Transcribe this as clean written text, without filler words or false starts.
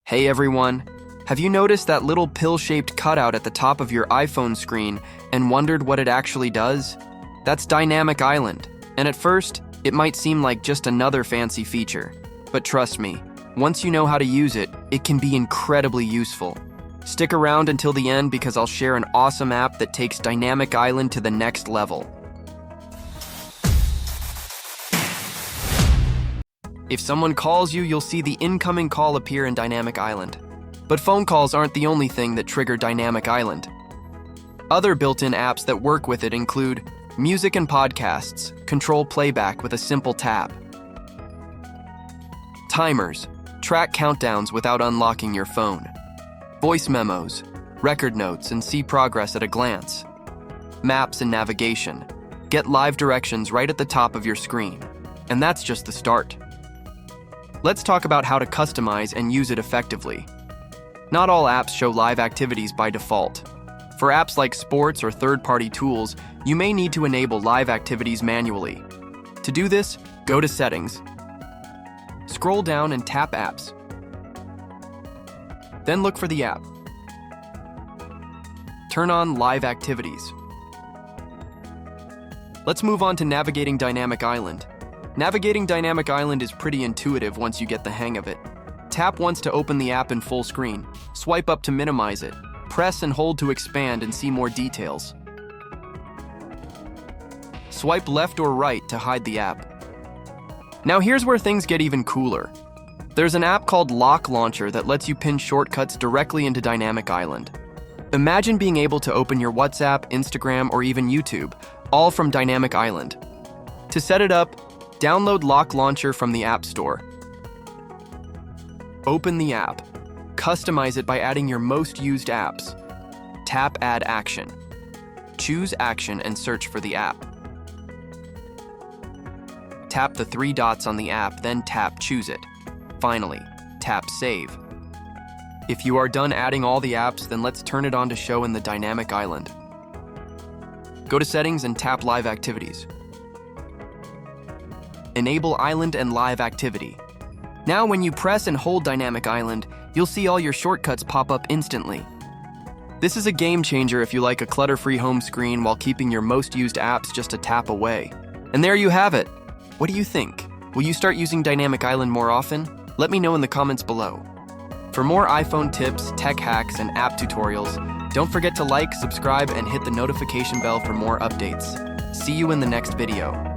Hey everyone! Have you noticed that little pill-shaped cutout at the top of your iPhone screen and wondered what it actually does? That's Dynamic Island, and at first, it might seem like just another fancy feature. But trust me, once you know how to use it, it can be incredibly useful. Stick around until the end because I'll share an awesome app that takes Dynamic Island to the next level. If someone calls you, you'll see the incoming call appear in Dynamic Island. But phone calls aren't the only thing that trigger Dynamic Island. Other built-in apps that work with it include music and podcasts, control playback with a simple tap. Timers, track countdowns without unlocking your phone. Voice memos, record notes, and see progress at a glance. Maps and navigation, get live directions right at the top of your screen. And that's just the start. Let's talk about how to customize and use it effectively. Not all apps show live activities by default. For apps like sports or third-party tools, you may need to enable live activities manually. To do this, go to Settings. Scroll down and tap Apps. Then look for the app. Turn on Live Activities. Let's move on to navigating Dynamic Island. Navigating Dynamic Island is pretty intuitive once you get the hang of it. Tap once to open the app in full screen. Swipe up to minimize it. Press and hold to expand and see more details. Swipe left or right to hide the app. Now here's where things get even cooler. There's an app called Lock Launcher that lets you pin shortcuts directly into Dynamic Island. Imagine being able to open your WhatsApp, Instagram, or even YouTube, all from Dynamic Island. To set it up, download Lock Launcher from the App Store. Open the app. Customize it by adding your most used apps. Tap Add Action. Choose Action and search for the app. Tap the three dots on the app, then tap Choose It. Finally, tap Save. If you are done adding all the apps, then let's turn it on to show in the Dynamic Island. Go to Settings and tap Live Activities. Enable Island and Live Activity. Now when you press and hold Dynamic Island, you'll see all your shortcuts pop up instantly. This is a game changer if you like a clutter-free home screen while keeping your most used apps just a tap away. And there you have it. What do you think? Will you start using Dynamic Island more often? Let me know in the comments below. For more iPhone tips, tech hacks, and app tutorials, don't forget to like, subscribe, and hit the notification bell for more updates. See you in the next video.